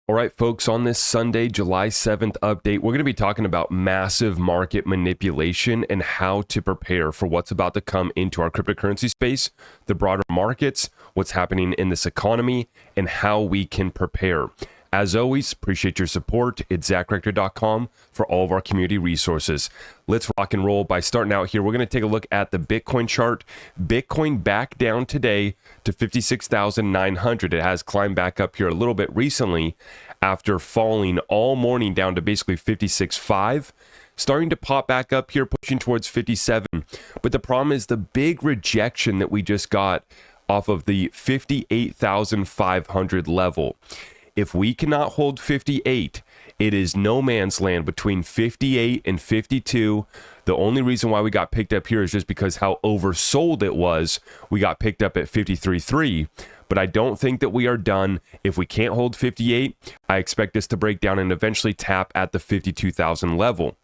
All right, folks, on this Sunday, July 7th update, we're going to be talking about massive market manipulation and how to prepare for what's about to come into our cryptocurrency space, the broader markets, what's happening in this economy, and how we can prepare. As always, appreciate your support. It's ZachRector.com for all of our community resources. Let's rock and roll by starting out here. We're going to take a look at the Bitcoin chart. Bitcoin back down today to 56,900. It has climbed back up here a little bit recently after falling all morning down to basically 56.5. Starting to pop back up here, pushing towards 57. But the problem is the big rejection that we just got off of the 58,500 level. If we cannot hold 58, it is no man's land between 58 and 52. The only reason why we got picked up here is just because how oversold it was. We got picked up at 53.3, but I don't think that we are done. If we can't hold 58, I expect us to break down and eventually tap at the 52,000 level.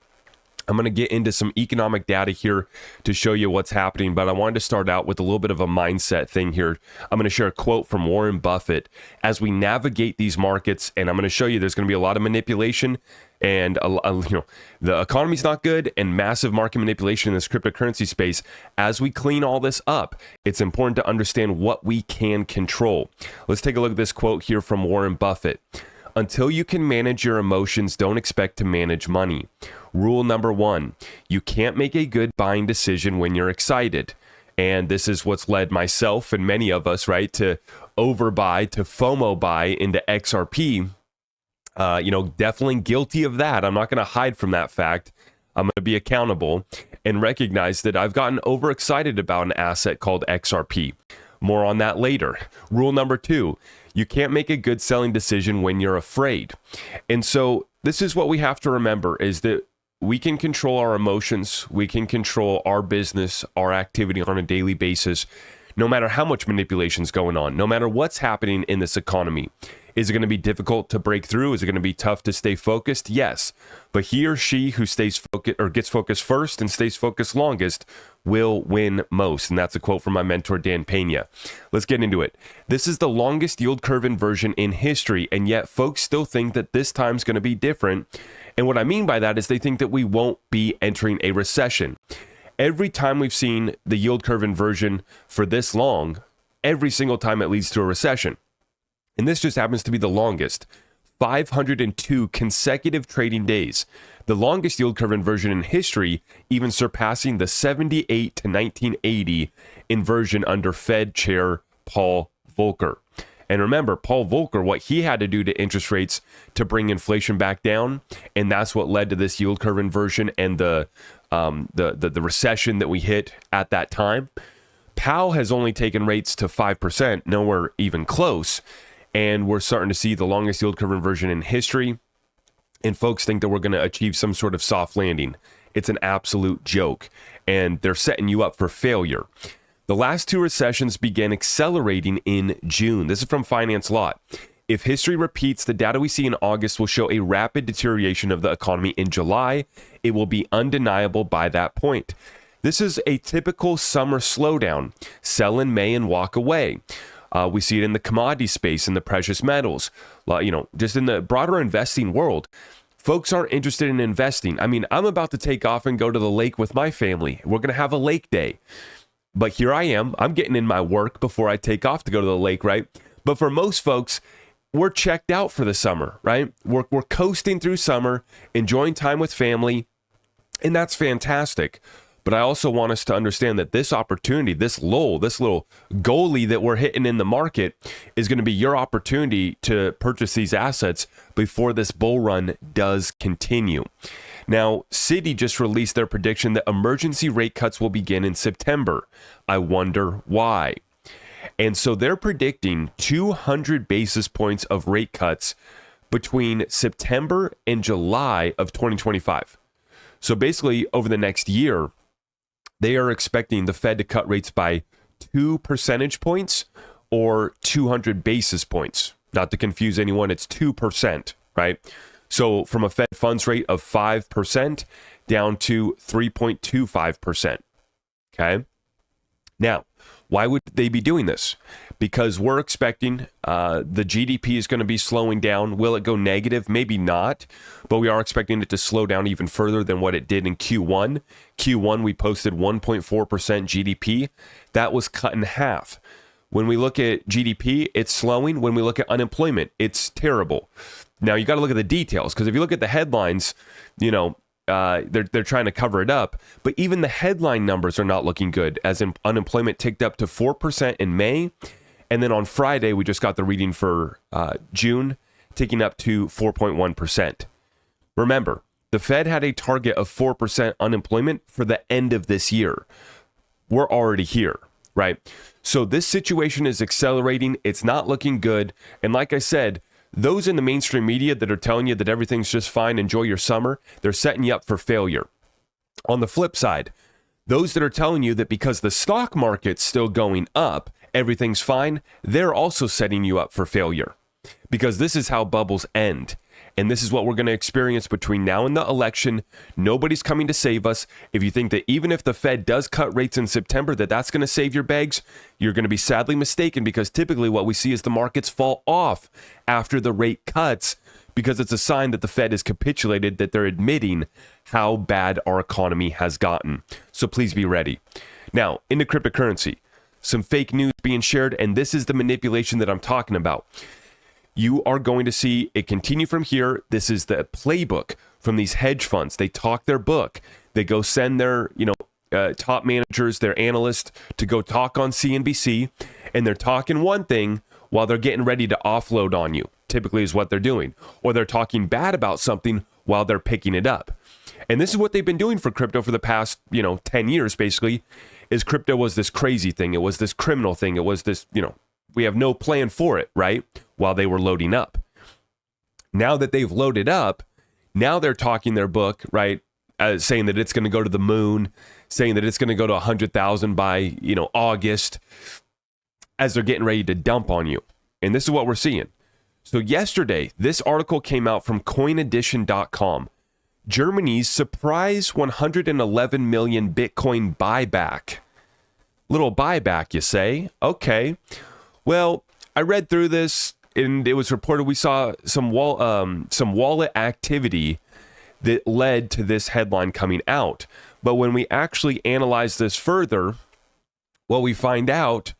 I'm going to get into some economic data here to show you what's happening, but I wanted to start out with a little bit of a mindset thing here. I'm going to share a quote from Warren Buffett as we navigate these markets, and I'm going to show you there's going to be a lot of manipulation, and the economy's not good, and massive market manipulation in this cryptocurrency space. As we clean all this up, it's important to understand what we can control. Let's take a look at this quote here from Warren Buffett. Until you can manage your emotions, don't expect to manage money. Rule number 1, you can't make a good buying decision when you're excited. And this is what's led myself and many of us, right, to overbuy, to FOMO buy into XRP. Definitely guilty of that. I'm not going to hide from that fact. I'm going to be accountable and recognize that I've gotten overexcited about an asset called XRP. More on that later. Rule number 2, you can't make a good selling decision when you're afraid. And so this is what we have to remember, is that we can control our emotions. We can control our business, our activity on a daily basis, no matter how much manipulation is going on, no matter what's happening in this economy. Is it going to be difficult to break through? Is it going to be tough to stay focused? Yes. But he or she who stays focused or gets focused first and stays focused longest will win most. And that's a quote from my mentor, Dan Pena. Let's get into it. This is the longest yield curve inversion in history, and yet folks still think that this time's going to be different. And what I mean by that is they think that we won't be entering a recession. Every time we've seen the yield curve inversion for this long, every single time it leads to a recession. And this just happens to be the longest, 502 consecutive trading days, the longest yield curve inversion in history, even surpassing the 78 to 1980 inversion under Fed Chair Paul Volcker. And remember, Paul Volcker, what he had to do to interest rates to bring inflation back down, and that's what led to this yield curve inversion and the recession that we hit at that time. Powell has only taken rates to 5%, nowhere even close. And we're starting to see the longest yield curve inversion in history. And folks think that we're going to achieve some sort of soft landing. It's an absolute joke. And they're setting you up for failure. The last 2 recessions began accelerating in June. This is from Finance Lot. If history repeats, the data we see in August will show a rapid deterioration of the economy in July. It will be undeniable by that point. This is a typical summer slowdown. Sell in May and walk away. We see it in the commodity space, in the precious metals, just in the broader investing world. Folks aren't interested in investing. I mean, I'm about to take off and go to the lake with my family. We're going to have a lake day. But here I am. I'm getting in my work before I take off to go to the lake, right? But for most folks, we're checked out for the summer, right? We're coasting through summer, enjoying time with family, and that's fantastic. But I also want us to understand that this opportunity, this lull, this little goalie that we're hitting in the market is going to be your opportunity to purchase these assets before this bull run does continue. Now, Citi just released their prediction that emergency rate cuts will begin in September. I wonder why. And so they're predicting 200 basis points of rate cuts between September and July of 2025. So basically, over the next year, they are expecting the Fed to cut rates by 2 percentage points or 200 basis points. Not to confuse anyone, it's 2%, right? So from a Fed funds rate of 5% down to 3.25%, okay? Now, why would they be doing this? because we're expecting the GDP is going to be slowing down. Will it go negative? Maybe not, but we are expecting it to slow down even further than what it did in Q1. Q1, we posted 1.4% GDP. That was cut in half. When we look at GDP, it's slowing. When we look at unemployment, it's terrible. Now, you got to look at the details, because if you look at the headlines, you know, they're trying to cover it up, but even the headline numbers are not looking good, as unemployment ticked up to 4% in May, and then on Friday we just got the reading for June, ticking up to 4.1%. Remember, the Fed had a target of 4% unemployment for the end of this year. We're already here, right? So this situation is accelerating. It's not looking good, and like I said, those in the mainstream media that are telling you that everything's just fine, enjoy your summer, they're setting you up for failure. On the flip side, those that are telling you that because the stock market's still going up, everything's fine, they're also setting you up for failure. Because this is how bubbles end. And this is what we're going to experience between now and the election. Nobody's coming to save us. If you think that even if the Fed does cut rates in September, that's going to save your bags, you're going to be sadly mistaken, because typically what we see is the markets fall off after the rate cuts, because it's a sign that the Fed has capitulated, that they're admitting how bad our economy has gotten. So please be ready. Now, into cryptocurrency. Some fake news being shared, and this is the manipulation that I'm talking about. You are going to see it continue from here. This is the playbook from these hedge funds. They talk their book. They go send their, top managers, their analysts to go talk on CNBC, and they're talking one thing while they're getting ready to offload on you, typically is what they're doing. Or they're talking bad about something while they're picking it up. And this is what they've been doing for crypto for the past, 10 years, basically, is crypto was this crazy thing. It was this criminal thing. It was this, we have no plan for it, right? While they were loading up. Now that they've loaded up, now they're talking their book, right? Saying that it's going to go to the moon, saying that it's going to go to 100,000 by, August, as they're getting ready to dump on you. And this is what we're seeing. So yesterday, this article came out from coinedition.com. Germany's surprise 111 million Bitcoin buyback. Little buyback, you say? Okay. Well, I read through this, and it was reported we saw some wallet activity that led to this headline coming out. But when we actually analyze this further, what we find out,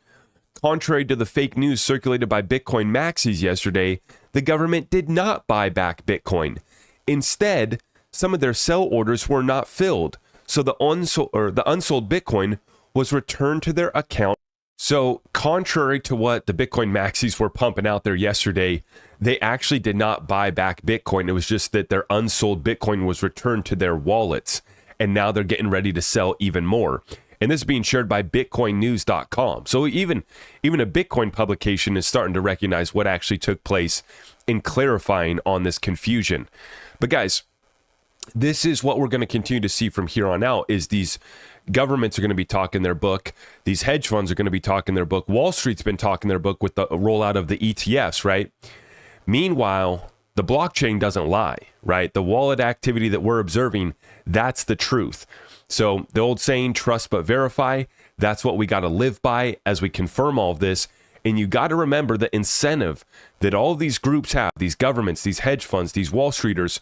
contrary to the fake news circulated by Bitcoin maxis yesterday, the government did not buy back Bitcoin. Instead, some of their sell orders were not filled, so the unsold Bitcoin was returned to their account. So contrary to what the Bitcoin maxis were pumping out there yesterday, they actually did not buy back Bitcoin. It was just that their unsold Bitcoin was returned to their wallets, and now they're getting ready to sell even more. And this is being shared by bitcoinnews.com. So even a Bitcoin publication is starting to recognize what actually took place in clarifying on this confusion. But guys, this is what we're going to continue to see from here on out, is these governments are going to be talking their book. These hedge funds are going to be talking their book. Wall Street's been talking their book with the rollout of the ETFs, right? Meanwhile, the blockchain doesn't lie, right? The wallet activity that we're observing, that's the truth. So the old saying, trust but verify, that's what we got to live by as we confirm all of this. And you got to remember the incentive that all of these groups have, these governments, these hedge funds, these Wall Streeters,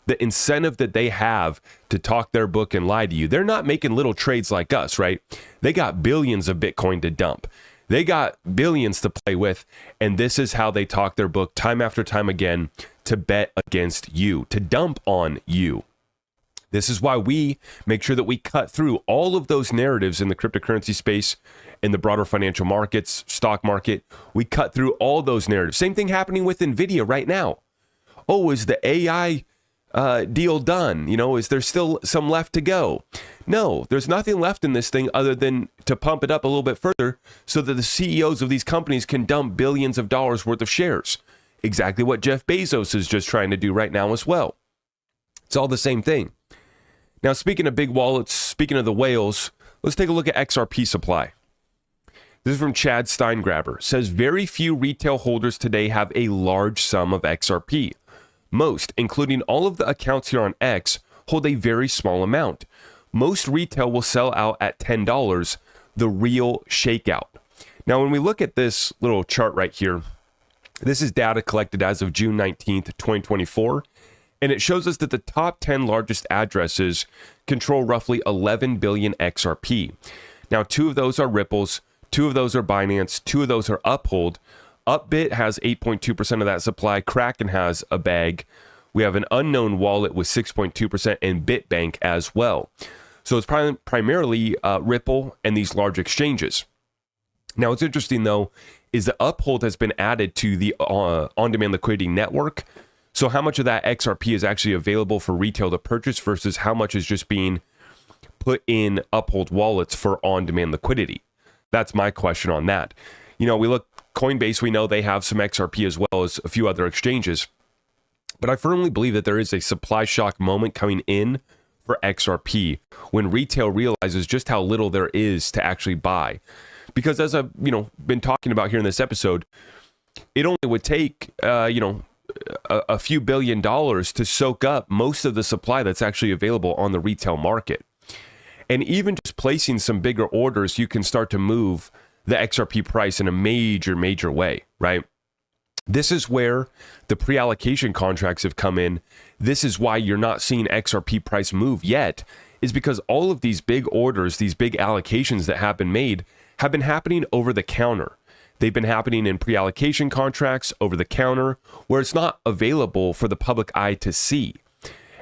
the incentive that they have to talk their book and lie to you. They're not making little trades like us, right? They got billions of Bitcoin to dump. They got billions to play with. And this is how they talk their book time after time again, to bet against you, to dump on you. This is why we make sure that we cut through all of those narratives in the cryptocurrency space, in the broader financial markets, stock market. We cut through all those narratives. Same thing happening with NVIDIA right now. Oh, is the AI deal done? Is there still some left to go? No, there's nothing left in this thing other than to pump it up a little bit further so that the CEOs of these companies can dump billions of dollars worth of shares. Exactly what Jeff Bezos is just trying to do right now as well. It's all the same thing. Now, speaking of big wallets, speaking of the whales, let's take a look at XRP supply. This is from Chad Steingraber. Says very few retail holders today have a large sum of XRP. Most, including all of the accounts here on X, hold a very small amount. Most retail will sell out at $10, the real shakeout. Now, when we look at this little chart right here, this is data collected as of June 19th, 2024, and it shows us that the top 10 largest addresses control roughly 11 billion XRP. Now, 2 of those are Ripple's, 2 of those are Binance, 2 of those are Uphold. Upbit has 8.2% of that supply. Kraken has a bag. We have an unknown wallet with 6.2% and BitBank as well. So it's primarily Ripple and these large exchanges. Now, what's interesting, though, is that Uphold has been added to the on-demand liquidity network. So how much of that XRP is actually available for retail to purchase versus how much is just being put in Uphold wallets for on-demand liquidity? That's my question on that. You know, we look, Coinbase, we know they have some XRP as well as a few other exchanges. But I firmly believe that there is a supply shock moment coming in for XRP when retail realizes just how little there is to actually buy. Because as I've, been talking about here in this episode, it only would take, a few $1 billion to soak up most of the supply that's actually available on the retail market. And even just placing some bigger orders, you can start to move the XRP price in a major way, right? This is where the pre-allocation contracts have come in. This is why you're not seeing XRP price move yet, is because all of these big orders, these big allocations that have been made, have been happening over the counter. They've been happening in pre-allocation contracts over the counter where it's not available for the public eye to see.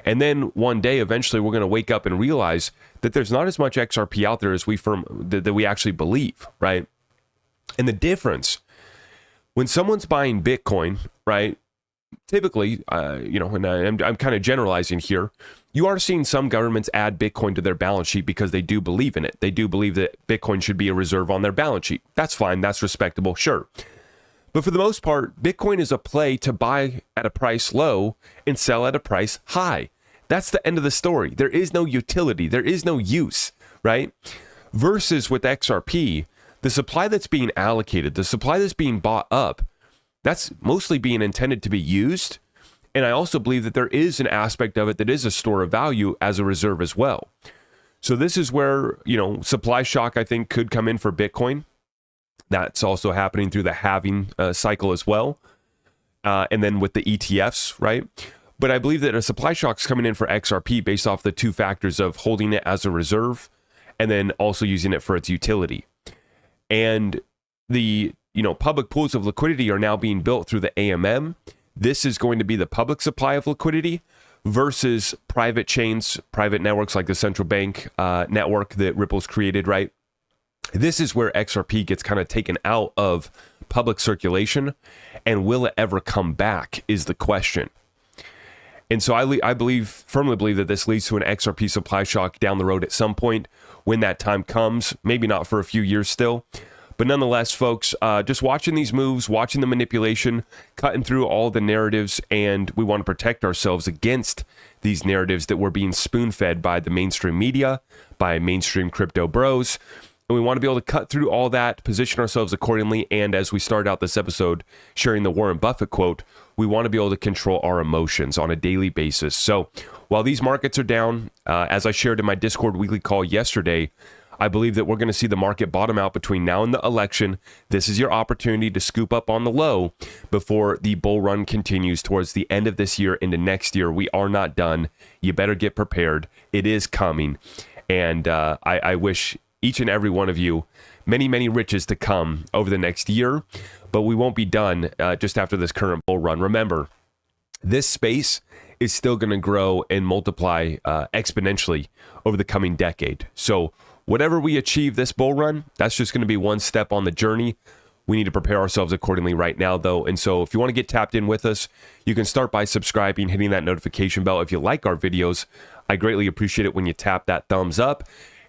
And then one day, eventually, we're going to wake up and realize that there's not as much XRP out there as that we actually believe, right? And the difference, when someone's buying Bitcoin, right, typically, and I'm kind of generalizing here, you are seeing some governments add Bitcoin to their balance sheet because they do believe in it. They do believe that Bitcoin should be a reserve on their balance sheet. That's fine. That's respectable. Sure. But for the most part, Bitcoin is a play to buy at a price low and sell at a price high. That's the end of the story. There is no utility. There is no use, right? Versus with XRP, the supply that's being allocated, the supply that's being bought up, that's mostly being intended to be used. And I also believe that there is an aspect of it that is a store of value as a reserve as well. So this is where, supply shock, I think, could come in for Bitcoin. That's also happening through the halving cycle as well. And then with the ETFs, right? But I believe that a supply shock's coming in for XRP based off the 2 factors of holding it as a reserve and then also using it for its utility. And the, public pools of liquidity are now being built through the AMM. This is going to be the public supply of liquidity versus private chains, private networks like the central bank network that Ripple's created, right? This is where XRP gets kind of taken out of public circulation, and will it ever come back is the question. And so I firmly believe that this leads to an XRP supply shock down the road at some point when that time comes, maybe not for a few years still. But nonetheless, folks, just watching these moves, watching the manipulation, cutting through all the narratives, and we want to protect ourselves against these narratives that we're being spoon-fed by the mainstream media, by mainstream crypto bros. And we want to be able to cut through all that, position ourselves accordingly, and as we start out this episode sharing the Warren Buffett quote, we want to be able to control our emotions on a daily basis. So while these markets are down, as I shared in my Discord weekly call yesterday, I believe that we're going to see the market bottom out between now and the election. This is your opportunity to scoop up on the low before the bull run continues towards the end of this year into next year. We are not done. You better get prepared. It is coming. And I wish each and every one of you many riches to come over the next year, but we won't be done just after this current bull run. Remember, this space is still going to grow and multiply exponentially over the coming decade. So whatever we achieve this bull run, that's just going to be one step on the journey. We need to prepare ourselves accordingly right now, though. And so if you want to get tapped in with us, you can start by subscribing, hitting that notification bell. If you like our videos, I greatly appreciate it when you tap that thumbs up.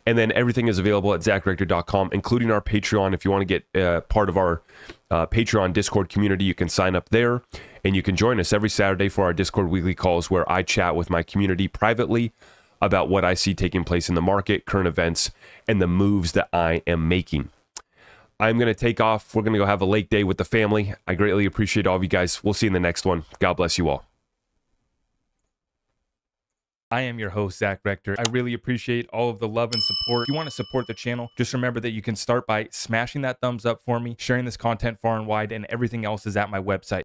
And then everything is available at zachrector.com, including our Patreon. If you want to get part of our Patreon Discord community, you can sign up there. And you can join us every Saturday for our Discord weekly calls where I chat with my community privately about what I see taking place in the market, current events, and the moves that I am making. I'm going to take off. We're going to go have a lake day with the family. I greatly appreciate all of you guys. We'll see you in the next one. God bless you all. I am your host, Zach Rector. I really appreciate all of the love and support. If you want to support the channel, just remember that you can start by smashing that thumbs up for me, sharing this content far and wide, and everything else is at my website.